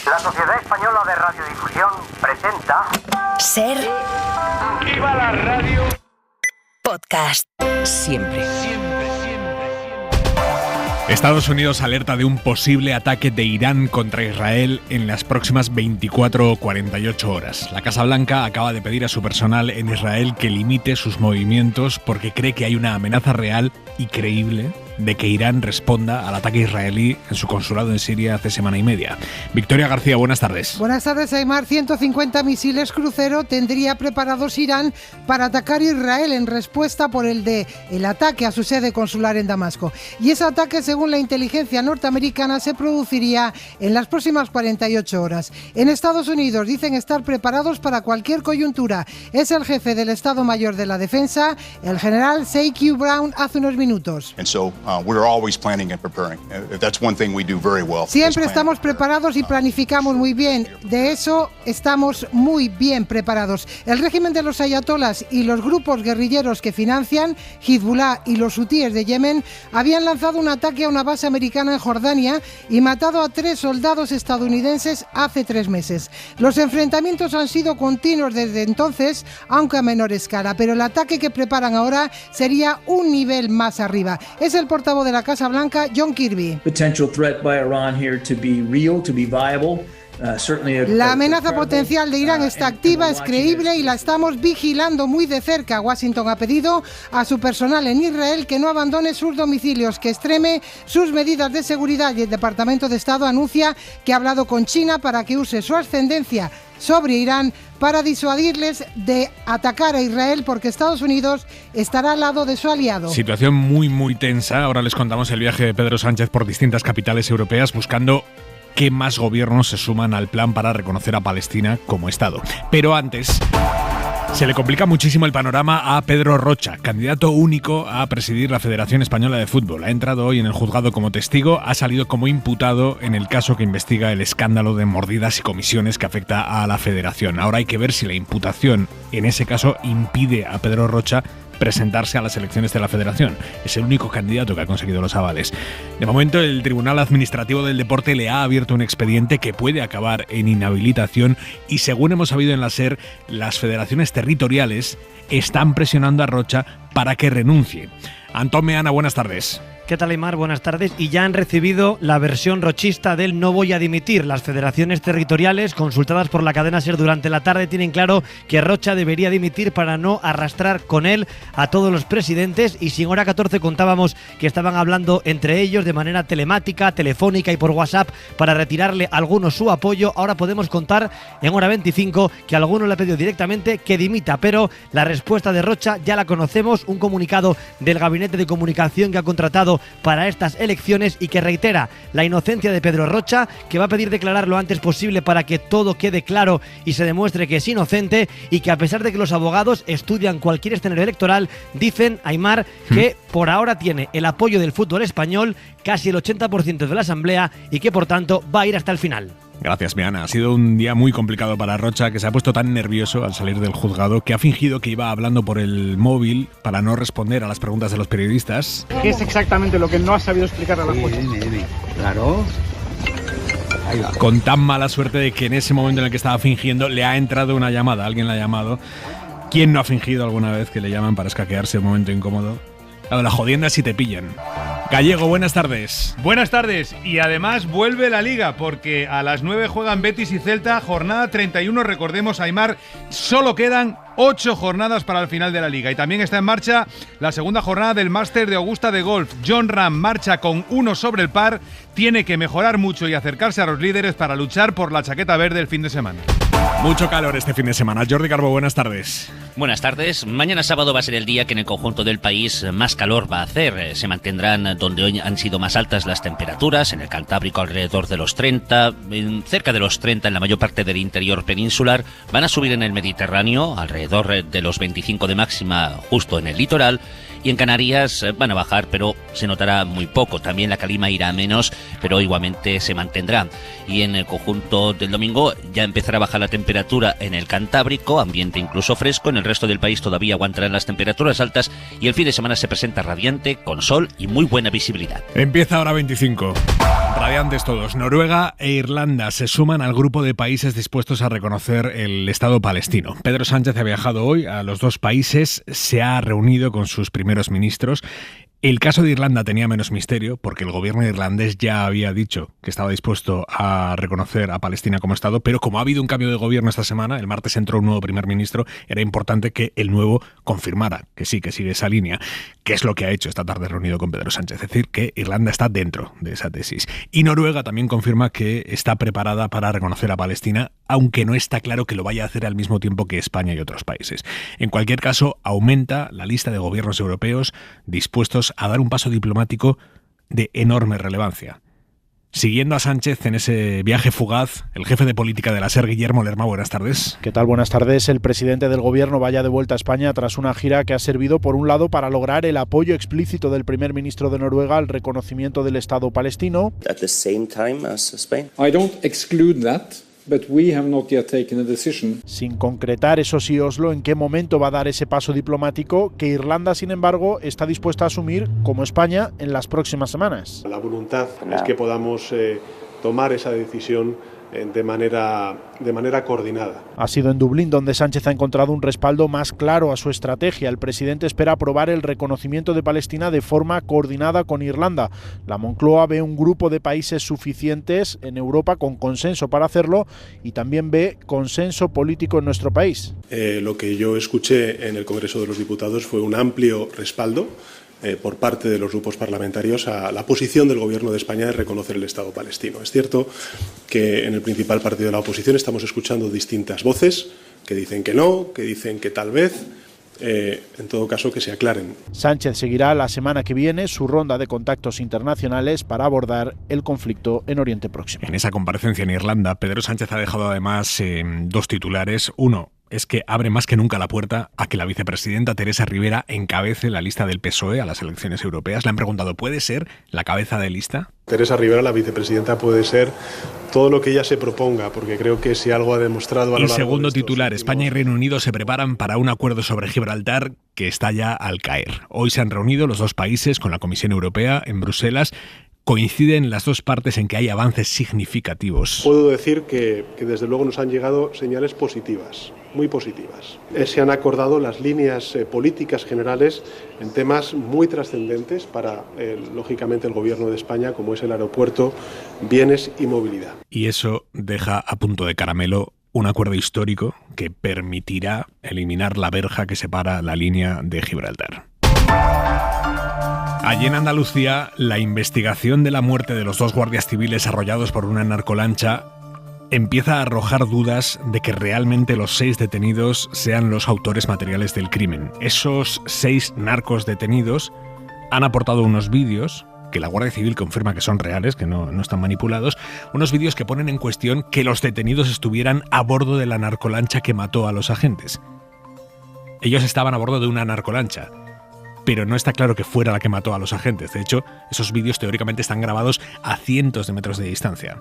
La Sociedad Española de Radiodifusión presenta... Ser... ¡Viva la radio! Podcast. Siempre. Estados Unidos alerta de un posible ataque de Irán contra Israel en las próximas 24 o 48 horas. La Casa Blanca acaba de pedir a su personal en Israel que limite sus movimientos porque cree que hay una amenaza real y creíble de que Irán responda al ataque israelí en su consulado en Siria hace semana y media. Victoria García, buenas tardes. Buenas tardes, Aymar. 150 misiles crucero tendría preparados Irán para atacar Israel en respuesta por el ataque a su sede consular en Damasco. Y ese ataque, según la inteligencia norteamericana, se produciría en las próximas 48 horas. En Estados Unidos dicen estar preparados para cualquier coyuntura. Es el jefe del Estado Mayor de la Defensa, el general C.Q. Brown, hace unos minutos. Siempre estamos preparados y planificamos muy bien. De eso estamos muy bien preparados. El régimen de los ayatolás y los grupos guerrilleros que financian, Hezbollah y los hutíes de Yemen, habían lanzado un ataque a una base americana en Jordania y matado a 3 soldados estadounidenses hace 3 meses. Los enfrentamientos han sido continuos desde entonces, aunque a menor escala, pero el ataque que preparan ahora sería un nivel más arriba. Es el portavoz de la Casa Blanca, John Kirby. La amenaza potencial de Irán está activa, es creíble y la estamos vigilando muy de cerca. Washington ha pedido a su personal en Israel que no abandone sus domicilios, que extreme sus medidas de seguridad, y el Departamento de Estado anuncia que ha hablado con China para que use su ascendencia sobre Irán para disuadirles de atacar a Israel, porque Estados Unidos estará al lado de su aliado. Situación muy tensa. Ahora les contamos el viaje de Pedro Sánchez por distintas capitales europeas buscando qué más gobiernos se suman al plan para reconocer a Palestina como Estado. Pero antes, se le complica muchísimo el panorama a Pedro Rocha, candidato único a presidir la Federación Española de Fútbol. Ha entrado hoy en el juzgado como testigo, ha salido como imputado en el caso que investiga el escándalo de mordidas y comisiones que afecta a la Federación. Ahora hay que ver si la imputación en ese caso impide a Pedro Rocha presentarse a las elecciones de la Federación. Es el único candidato que ha conseguido los avales. De momento, el Tribunal Administrativo del Deporte le ha abierto un expediente que puede acabar en inhabilitación y, según hemos sabido en la SER, las federaciones territoriales están presionando a Rocha para que renuncie. Antón Meana, buenas tardes. ¿Qué tal, Aymar? Buenas tardes. Y ya han recibido la versión rochista del no voy a dimitir. Las federaciones territoriales, consultadas por la cadena SER durante la tarde, tienen claro que Rocha debería dimitir para no arrastrar con él a todos los presidentes. Y si en hora 14 contábamos que estaban hablando entre ellos de manera telemática, telefónica y por WhatsApp para retirarle a algunos su apoyo, ahora podemos contar en hora 25 que alguno le ha pedido directamente que dimita. Pero la respuesta de Rocha ya la conocemos, un comunicado del Gabinete de Comunicación que ha contratado para estas elecciones y que reitera la inocencia de Pedro Rocha, que va a pedir declarar lo antes posible para que todo quede claro y se demuestre que es inocente, y que a pesar de que los abogados estudian cualquier escenario electoral, dicen, Aymar, que por ahora tiene el apoyo del fútbol español, casi el 80% de la Asamblea, y que por tanto va a ir hasta el final. Gracias, Meana. Ha sido un día muy complicado para Rocha, que se ha puesto tan nervioso al salir del juzgado que ha fingido que iba hablando por el móvil para no responder a las preguntas de los periodistas. ¿Qué es exactamente lo que no ha sabido explicar a la jueza? Claro. Con tan mala suerte de que en ese momento en el que estaba fingiendo le ha entrado una llamada, alguien le ha llamado. ¿Quién no ha fingido alguna vez que le llaman para escaquearse un momento incómodo? La jodienda si te pillan. Gallego, buenas tardes. Buenas tardes. Y además vuelve la Liga, porque a las 9 juegan Betis y Celta, jornada 31, recordemos, Aymar, solo quedan 8 jornadas para el final de la Liga. Y también está en marcha la segunda jornada del Máster de Augusta de Golf. Jon Rahm marcha con 1 sobre el par, tiene que mejorar mucho y acercarse a los líderes para luchar por la chaqueta verde el fin de semana. Mucho calor este fin de semana. Jordi Carbo, buenas tardes. Buenas tardes. Mañana sábado va a ser el día que en el conjunto del país más calor va a hacer. Se mantendrán donde hoy han sido más altas las temperaturas, en el Cantábrico alrededor de los 30, cerca de los 30 en la mayor parte del interior peninsular. Van a subir en el Mediterráneo, alrededor de los 25 de máxima justo en el litoral. Y en Canarias van a bajar, pero se notará muy poco. También la calima irá a menos, pero igualmente se mantendrá. Y en el conjunto del domingo ya empezará a bajar la temperatura en el Cantábrico, ambiente incluso fresco, en el resto del país todavía aguantarán las temperaturas altas y el fin de semana se presenta radiante, con sol y muy buena visibilidad. Empieza ahora 25. Radiantes todos. Noruega e Irlanda se suman al grupo de países dispuestos a reconocer el Estado palestino. Pedro Sánchez ha viajado hoy a los dos países, se ha reunido con sus primeros ministros. El caso de Irlanda tenía menos misterio porque el gobierno irlandés ya había dicho que estaba dispuesto a reconocer a Palestina como Estado, pero como ha habido un cambio de gobierno esta semana, el martes entró un nuevo primer ministro, era importante que el nuevo confirmara que sí, que sigue esa línea, que es lo que ha hecho esta tarde reunido con Pedro Sánchez, es decir, que Irlanda está dentro de esa tesis. Y Noruega también confirma que está preparada para reconocer a Palestina, aunque no está claro que lo vaya a hacer al mismo tiempo que España y otros países. En cualquier caso, aumenta la lista de gobiernos europeos dispuestos a dar un paso diplomático de enorme relevancia. Siguiendo a Sánchez en ese viaje fugaz, el jefe de política de la SER, Guillermo Lerma, buenas tardes. ¿Qué tal? Buenas tardes. El presidente del gobierno vaya de vuelta a España tras una gira que ha servido, por un lado, para lograr el apoyo explícito del primer ministro de Noruega al reconocimiento del Estado palestino. At the same time as Spain. I don't exclude that. But we have not yet taken a decision. Sin concretar, eso sí, Oslo, en qué momento va a dar ese paso diplomático que Irlanda, sin embargo, está dispuesta a asumir, como España, en las próximas semanas. La voluntad es que podamos tomar esa decisión de manera coordinada. Ha sido en Dublín donde Sánchez ha encontrado un respaldo más claro a su estrategia. El presidente espera aprobar el reconocimiento de Palestina de forma coordinada con Irlanda. La Moncloa ve un grupo de países suficientes en Europa con consenso para hacerlo y también ve consenso político en nuestro país. Lo que yo escuché en el Congreso de los Diputados fue un amplio respaldo por parte de los grupos parlamentarios a la posición del Gobierno de España de reconocer el Estado palestino. Es cierto que en el principal partido de la oposición estamos escuchando distintas voces que dicen que no, que dicen que tal vez. En todo caso, que se aclaren. Sánchez seguirá la semana que viene su ronda de contactos internacionales para abordar el conflicto en Oriente Próximo. En esa comparecencia en Irlanda, Pedro Sánchez ha dejado además dos titulares. Uno es que abre más que nunca la puerta a que la vicepresidenta Teresa Rivera encabece la lista del PSOE a las elecciones europeas. Le han preguntado, ¿puede ser la cabeza de lista? Teresa Rivera, la vicepresidenta, puede ser todo lo que ella se proponga, porque creo que si algo ha demostrado a lo largo de segundo estos titular, últimos... España y Reino Unido se preparan para un acuerdo sobre Gibraltar que está ya al caer. Hoy se han reunido los dos países con la Comisión Europea en Bruselas. Coinciden las dos partes en que hay avances significativos. Puedo decir que desde luego nos han llegado señales positivas, muy positivas. Se han acordado las líneas políticas generales en temas muy trascendentes para, lógicamente, el Gobierno de España, como es el aeropuerto, bienes y movilidad. Y eso deja a punto de caramelo un acuerdo histórico que permitirá eliminar la verja que separa la línea de Gibraltar. Allí en Andalucía, la investigación de la muerte de los dos guardias civiles arrollados por una narcolancha empieza a arrojar dudas de que realmente los 6 detenidos sean los autores materiales del crimen. Esos 6 narcos detenidos han aportado unos vídeos que la Guardia Civil confirma que son reales, que no están manipulados, unos vídeos que ponen en cuestión que los detenidos estuvieran a bordo de la narcolancha que mató a los agentes. Ellos estaban a bordo de una narcolancha, pero no está claro que fuera la que mató a los agentes. De hecho, esos vídeos teóricamente están grabados a cientos de metros de distancia.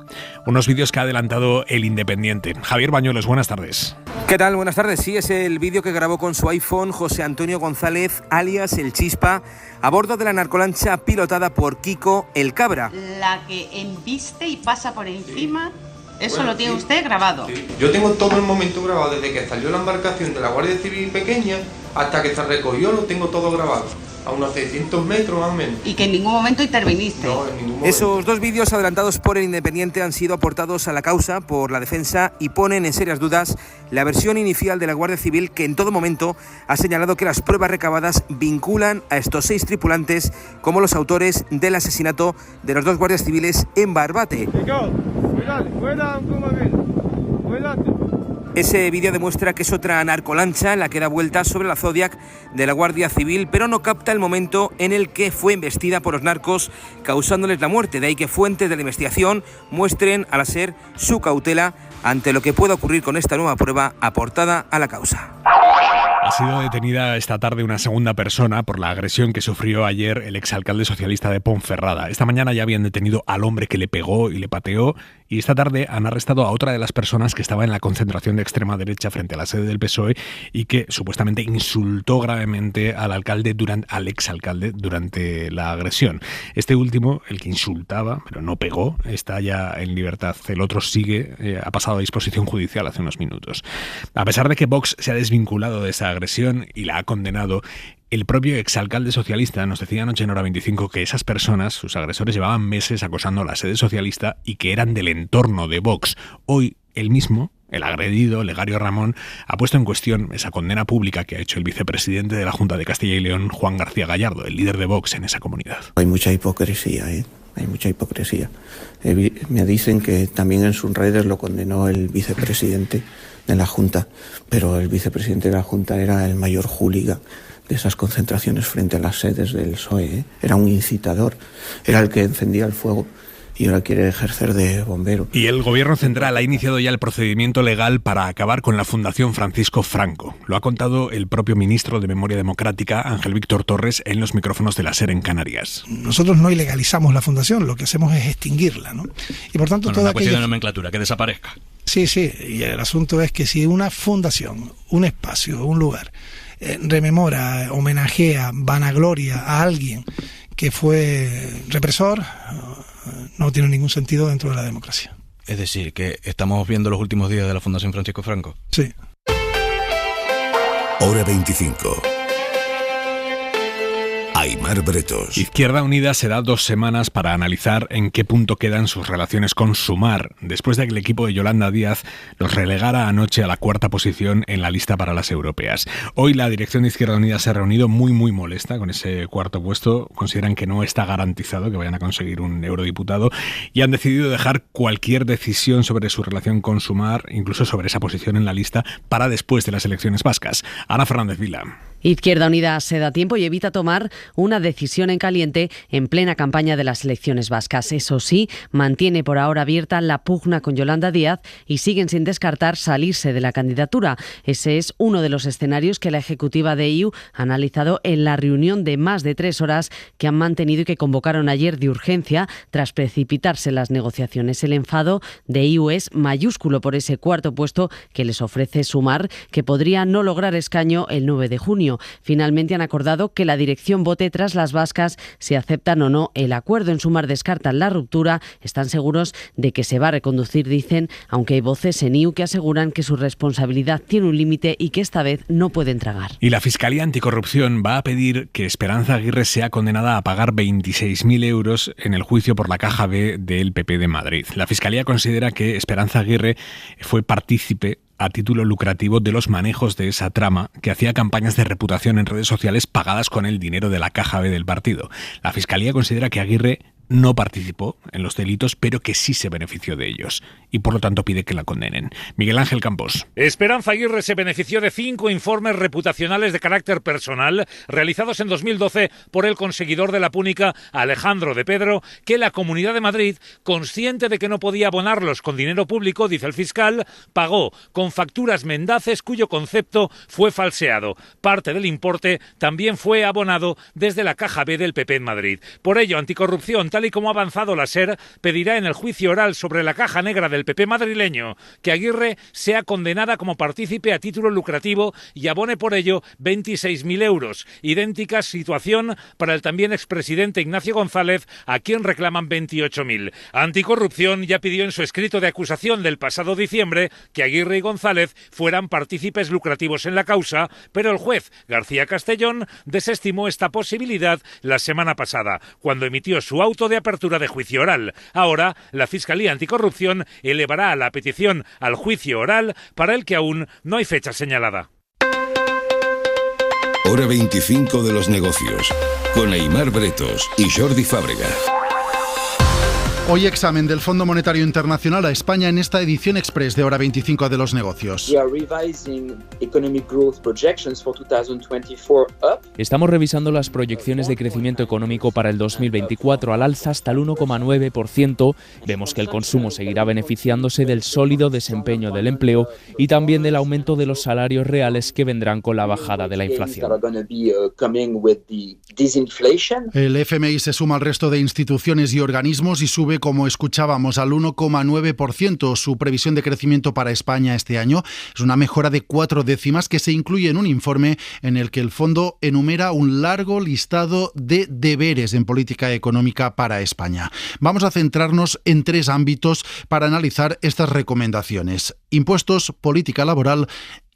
Unos vídeos que ha adelantado El Independiente. Javier Bañuelos, buenas tardes. ¿Qué tal? Buenas tardes. Sí, es el vídeo que grabó con su iPhone José Antonio González, alias El Chispa, a bordo de la narcolancha pilotada por Kiko el Cabra. La que embiste y pasa por encima... Eso bueno, lo tiene usted grabado. Sí. Yo tengo todo el momento grabado, desde que salió la embarcación de la Guardia Civil pequeña hasta que se recogió, lo tengo todo grabado. A unos 600 metros más o menos. Y que en ningún momento interviniste. No, en ningún momento. Esos dos vídeos adelantados por El Independiente han sido aportados a la causa por la defensa y ponen en serias dudas la versión inicial de la Guardia Civil, que en todo momento ha señalado que las pruebas recabadas vinculan a estos 6 tripulantes como los autores del asesinato de los 2 guardias civiles en Barbate. Ese vídeo demuestra que es otra narcolancha la que da vuelta sobre la Zodiac de la Guardia Civil, pero no capta el momento en el que fue embestida por los narcos, causándoles la muerte. De ahí que fuentes de la investigación muestren a la SER su cautela ante lo que pueda ocurrir con esta nueva prueba aportada a la causa. Ha sido detenida esta tarde una segunda persona por la agresión que sufrió ayer el exalcalde socialista de Ponferrada. Esta mañana ya habían detenido al hombre que le pegó y le pateó Y esta tarde han arrestado a otra de las personas que estaba en la concentración de extrema derecha frente a la sede del PSOE y que supuestamente insultó gravemente al exalcalde durante la agresión. Este último, el que insultaba, pero no pegó, está ya en libertad. El otro sigue, ha pasado a disposición judicial hace unos minutos. A pesar de que Vox se ha desvinculado de esa agresión y la ha condenado, el propio exalcalde socialista nos decía anoche en Hora 25 que esas personas, sus agresores, llevaban meses acosando a la sede socialista y que eran del entorno de Vox. Hoy, él mismo, el agredido, Legario Ramón, ha puesto en cuestión esa condena pública que ha hecho el vicepresidente de la Junta de Castilla y León, Juan García Gallardo, el líder de Vox en esa comunidad. Hay mucha hipocresía, Hay mucha hipocresía. Me dicen que también en sus redes lo condenó el vicepresidente de la Junta, pero el vicepresidente de la Junta era el mayor hooligan de esas concentraciones frente a las sedes del PSOE. Era un incitador, era el que encendía el fuego y ahora quiere ejercer de bombero. Y el gobierno central ha iniciado ya el procedimiento legal para acabar con la Fundación Francisco Franco. Lo ha contado el propio ministro de Memoria Democrática, Ángel Víctor Torres, en los micrófonos de la SER en Canarias. Nosotros no ilegalizamos la fundación, lo que hacemos es extinguirla, ¿no? Y por tanto, una cuestión de nomenclatura, que desaparezca. Sí, y el asunto es que si una fundación, un espacio, un lugar, rememora, homenajea, vanagloria a alguien que fue represor, no tiene ningún sentido dentro de la democracia. Es decir, que estamos viendo los últimos días de la Fundación Francisco Franco. Sí. Hora 25. Aimar Bretos. Izquierda Unida se da 2 semanas para analizar en qué punto quedan sus relaciones con Sumar, después de que el equipo de Yolanda Díaz los relegara anoche a la 4ª posición en la lista para las europeas. Hoy la dirección de Izquierda Unida se ha reunido muy molesta con ese 4º puesto. Consideran que no está garantizado que vayan a conseguir un eurodiputado y han decidido dejar cualquier decisión sobre su relación con Sumar, incluso sobre esa posición en la lista, para después de las elecciones vascas. Ana Fernández Vila. Izquierda Unida se da tiempo y evita tomar una decisión en caliente en plena campaña de las elecciones vascas. Eso sí, mantiene por ahora abierta la pugna con Yolanda Díaz y siguen sin descartar salirse de la candidatura. Ese es uno de los escenarios que la ejecutiva de IU ha analizado en la reunión de más de 3 horas que han mantenido y que convocaron ayer de urgencia tras precipitarse las negociaciones. El enfado de IU es mayúsculo por ese 4º puesto que les ofrece Sumar, que podría no lograr escaño el 9 de junio. Finalmente han acordado que la dirección vote tras las vascas si aceptan o no el acuerdo. En Sumar descartan la ruptura, están seguros de que se va a reconducir, dicen, aunque hay voces en IU que aseguran que su responsabilidad tiene un límite y que esta vez no pueden tragar. Y la Fiscalía Anticorrupción va a pedir que Esperanza Aguirre sea condenada a pagar 26.000 euros en el juicio por la Caja B del PP de Madrid. La Fiscalía considera que Esperanza Aguirre fue partícipe a título lucrativo de los manejos de esa trama que hacía campañas de reputación en redes sociales pagadas con el dinero de la Caja B del partido. La Fiscalía considera que Aguirre no participó en los delitos, pero que sí se benefició de ellos y por lo tanto pide que la condenen. Miguel Ángel Campos. Esperanza Aguirre se benefició de 5 informes reputacionales de carácter personal realizados en 2012 por el conseguidor de la Púnica, Alejandro de Pedro, que la Comunidad de Madrid, consciente de que no podía abonarlos con dinero público, dice el fiscal, pagó con facturas mendaces cuyo concepto fue falseado. Parte del importe también fue abonado desde la Caja B del PP en Madrid. Por ello, Anticorrupción, tal y como ha avanzado la SER, pedirá en el juicio oral sobre la caja negra del PP madrileño que Aguirre sea condenada como partícipe a título lucrativo y abone por ello 26.000 euros. Idéntica situación para el también expresidente Ignacio González, a quien reclaman 28.000. Anticorrupción ya pidió en su escrito de acusación del pasado diciembre que Aguirre y González fueran partícipes lucrativos en la causa, pero el juez García Castellón desestimó esta posibilidad la semana pasada, cuando emitió su auto de apertura de juicio oral. Ahora, la Fiscalía Anticorrupción elevará la petición al juicio oral para el que aún no hay fecha señalada. Hora 25 de los negocios, con Aimar Bretos y Jordi Fábrega. Hoy examen del Fondo Monetario Internacional a España en esta edición express de Hora 25 de los negocios. Estamos revisando las proyecciones de crecimiento económico para el 2024 al alza hasta el 1,9%. Vemos que el consumo seguirá beneficiándose del sólido desempeño del empleo y también del aumento de los salarios reales que vendrán con la bajada de la inflación. El FMI se suma al resto de instituciones y organismos y sube sube, como escuchábamos, al 1,9% su previsión de crecimiento para España este año. Es una mejora de 4 décimas que se incluye en un informe en el que el fondo enumera un largo listado de deberes en política económica para España. Vamos a centrarnos en 3 ámbitos para analizar estas recomendaciones: impuestos, política laboral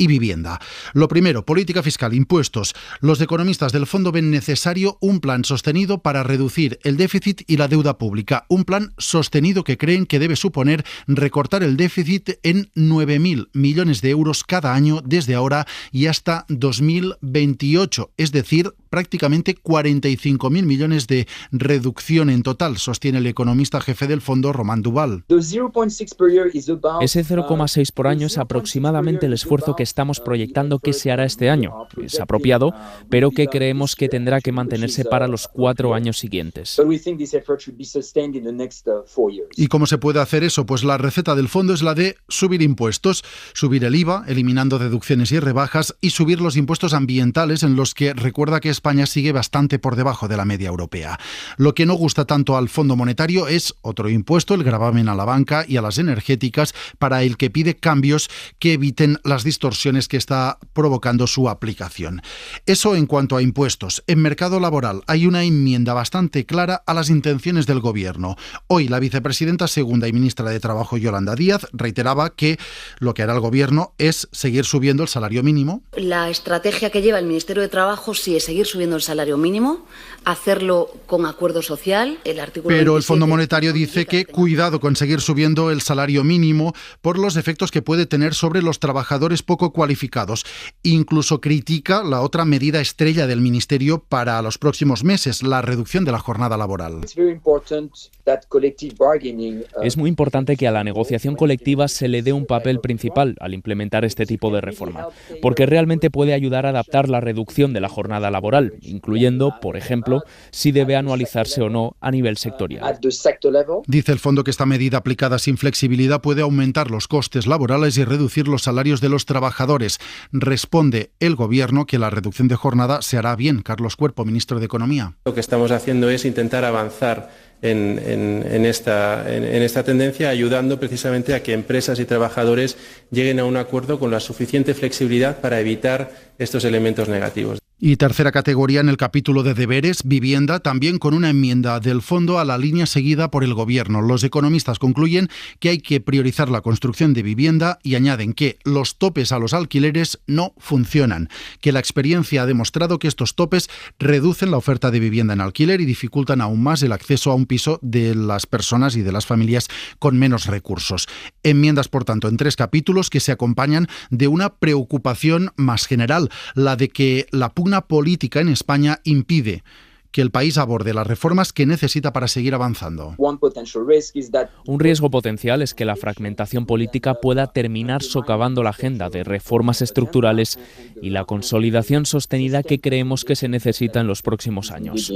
y vivienda. Lo primero, política fiscal, impuestos. Los economistas del fondo ven necesario un plan sostenido para reducir el déficit y la deuda pública. Un plan sostenido que creen que debe suponer recortar el déficit en 9.000 millones de euros cada año desde ahora y hasta 2028, es decir, prácticamente 45.000 millones de reducción en total, sostiene el economista jefe del fondo, Román Duval. Ese 0,6 por año es aproximadamente el esfuerzo que estamos proyectando que se hará este año. Es apropiado, pero que creemos que tendrá que mantenerse para los 4 años siguientes. ¿Y cómo se puede hacer eso? Pues la receta del fondo es la de subir impuestos, subir el IVA, eliminando deducciones y rebajas, y subir los impuestos ambientales, en los que recuerda que España sigue bastante por debajo de la media europea. Lo que no gusta tanto al Fondo Monetario es otro impuesto, el gravamen a la banca y a las energéticas, para el que pide cambios que eviten las distorsiones que está provocando su aplicación. Eso en cuanto a impuestos. En mercado laboral hay una enmienda bastante clara a las intenciones del Gobierno. Hoy la vicepresidenta segunda y ministra de Trabajo, Yolanda Díaz, reiteraba que lo que hará el Gobierno es seguir subiendo el salario mínimo. La estrategia que lleva el Ministerio de Trabajo sí es seguir subiendo el salario mínimo, hacerlo con acuerdo social. Pero el Fondo Monetario dice que cuidado con seguir subiendo el salario mínimo por los efectos que puede tener sobre los trabajadores poco cualificados. Incluso critica la otra medida estrella del Ministerio para los próximos meses, la reducción de la jornada laboral. Es muy importante que a la negociación colectiva se le dé un papel principal al implementar este tipo de reforma, porque realmente puede ayudar a adaptar la reducción de la jornada laboral, incluyendo, por ejemplo, si debe anualizarse o no a nivel sectorial. Dice el fondo que esta medida aplicada sin flexibilidad puede aumentar los costes laborales y reducir los salarios de los trabajadores. Responde el Gobierno que la reducción de jornada se hará bien. Carlos Cuerpo, ministro de Economía. Lo que estamos haciendo es intentar avanzar en esta tendencia, ayudando precisamente a que empresas y trabajadores lleguen a un acuerdo con la suficiente flexibilidad para evitar estos elementos negativos. Y tercera categoría en el capítulo de deberes, vivienda, también con una enmienda del fondo a la línea seguida por el Gobierno. Los economistas concluyen que hay que priorizar la construcción de vivienda y añaden que los topes a los alquileres no funcionan, que la experiencia ha demostrado que estos topes reducen la oferta de vivienda en alquiler y dificultan aún más el acceso a un piso de las personas y de las familias con menos recursos. Enmiendas, por tanto, en 3 capítulos que se acompañan de una preocupación más general, la de que la pugna política en España impide que el país aborde las reformas que necesita para seguir avanzando. Un riesgo potencial es que la fragmentación política pueda terminar socavando la agenda de reformas estructurales y la consolidación sostenida que creemos que se necesita en los próximos años.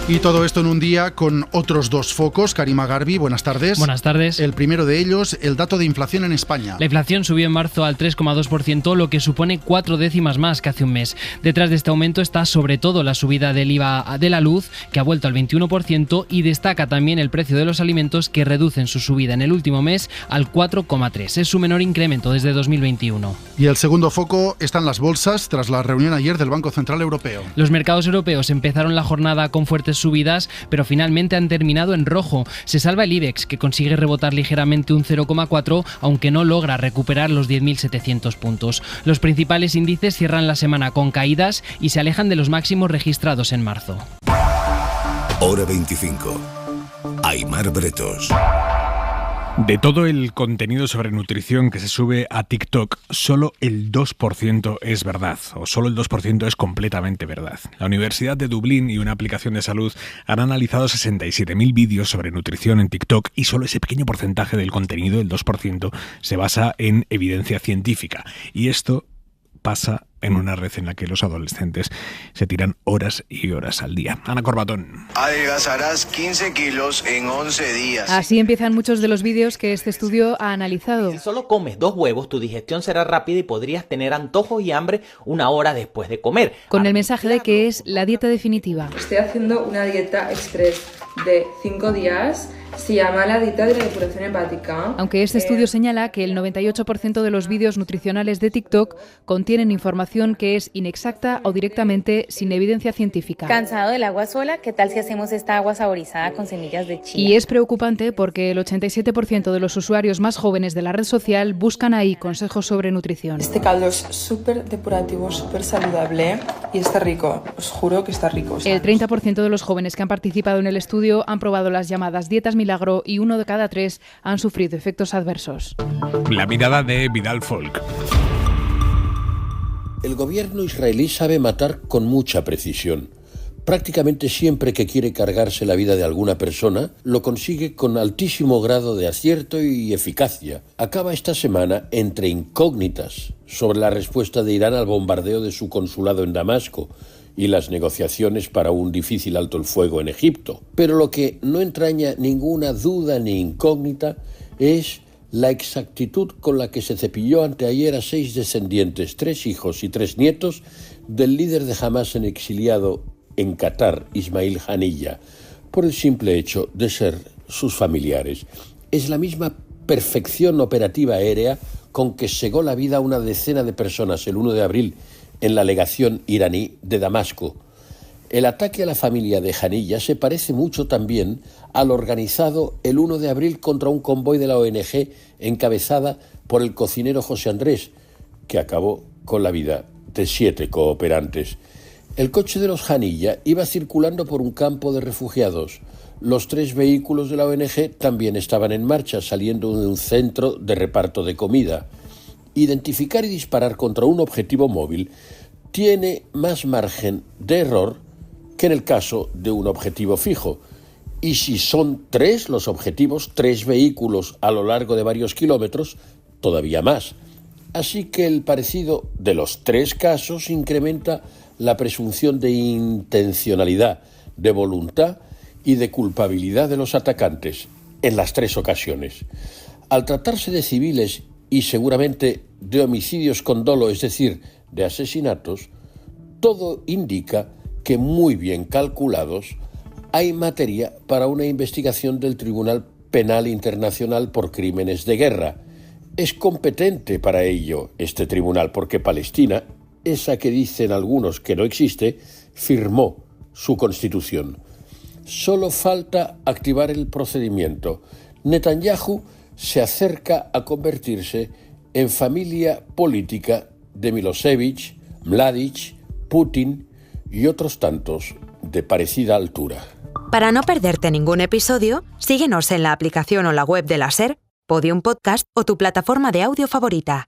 Y todo esto en un día con otros 2 focos. Karima Garbi, buenas tardes. Buenas tardes. El primero de ellos, el dato de inflación en España. La inflación subió en marzo al 3,2%, lo que supone 4 décimas más que hace un mes. Detrás de este aumento está sobre todo la subida del IVA de la luz, que ha vuelto al 21%, y destaca también el precio de los alimentos, que reducen su subida en el último mes al 4,3%. Es su menor incremento desde 2021. Y el segundo foco está en las bolsas, tras la reunión ayer del Banco Central Europeo. Los mercados europeos empezaron la jornada con fuertes subidas, pero finalmente han terminado en rojo. Se salva el IBEX, que consigue rebotar ligeramente un 0,4, aunque no logra recuperar los 10.700 puntos. Los principales índices cierran la semana con caídas y se alejan de los máximos registrados en marzo. Hora 25. Aimar Bretos. De todo el contenido sobre nutrición que se sube a TikTok, solo el 2% es verdad, o solo el 2% es completamente verdad. La Universidad de Dublín y una aplicación de salud han analizado 67.000 vídeos sobre nutrición en TikTok y solo ese pequeño porcentaje del contenido, el 2%, se basa en evidencia científica. Y esto pasa en una red en la que los adolescentes se tiran horas y horas al día. Ana Corbatón. Adelgazarás 15 kilos en 11 días. Así empiezan muchos de los vídeos que este estudio ha analizado. Si solo comes 2 huevos, tu digestión será rápida y podrías tener antojos y hambre una hora después de comer. Con el mensaje de que es la dieta definitiva. Estoy haciendo una dieta express de 5 días. Se llama la dieta de la depuración hepática. Aunque este estudio señala que el 98% de los vídeos nutricionales de TikTok contienen información que es inexacta o directamente sin evidencia científica. ¿Cansado del agua sola? ¿Qué tal si hacemos esta agua saborizada con semillas de chía? Y es preocupante porque el 87% de los usuarios más jóvenes de la red social buscan ahí consejos sobre nutrición. Este caldo es súper depurativo, súper saludable y está rico. Os juro que está rico. El 30% de los jóvenes que han participado en el estudio han probado las llamadas dietas milagro y 1 de cada 3 han sufrido efectos adversos. La mirada de Vidal Folk. El gobierno israelí sabe matar con mucha precisión. Prácticamente siempre que quiere cargarse la vida de alguna persona, lo consigue con altísimo grado de acierto y eficacia. Acaba esta semana entre incógnitas sobre la respuesta de Irán al bombardeo de su consulado en Damasco y las negociaciones para un difícil alto el fuego en Egipto. Pero lo que no entraña ninguna duda ni incógnita es la exactitud con la que se cepilló anteayer a 6 descendientes, 3 hijos y 3 nietos del líder de Hamás en exiliado en Qatar, Ismail Haniyeh, por el simple hecho de ser sus familiares. Es la misma perfección operativa aérea con que cegó la vida a una decena de personas el 1 de abril en la legación iraní de Damasco. El ataque a la familia de Haniyeh se parece mucho también al organizado el 1 de abril contra un convoy de la ONG encabezada por el cocinero José Andrés, que acabó con la vida de 7 cooperantes. El coche de los Haniyeh iba circulando por un campo de refugiados. Los 3 vehículos de la ONG también estaban en marcha, saliendo de un centro de reparto de comida. Identificar y disparar contra un objetivo móvil tiene más margen de error que en el caso de un objetivo fijo. Y si son 3 los objetivos, 3 vehículos a lo largo de varios kilómetros, todavía más. Así que el parecido de los 3 casos incrementa la presunción de intencionalidad, de voluntad y de culpabilidad de los atacantes en las 3 ocasiones. Al tratarse de civiles y seguramente de homicidios con dolo, es decir, de asesinatos, todo indica que muy bien calculados hay materia para una investigación del Tribunal Penal Internacional por crímenes de guerra. Es competente para ello este tribunal porque Palestina, esa que dicen algunos que no existe, firmó su constitución. Solo falta activar el procedimiento. Netanyahu se acerca a convertirse en familia política de Milosevic, Mladic, Putin y otros tantos de parecida altura. Para no perderte ningún episodio, síguenos en la aplicación o la web de la SER, Podium Podcast o tu plataforma de audio favorita.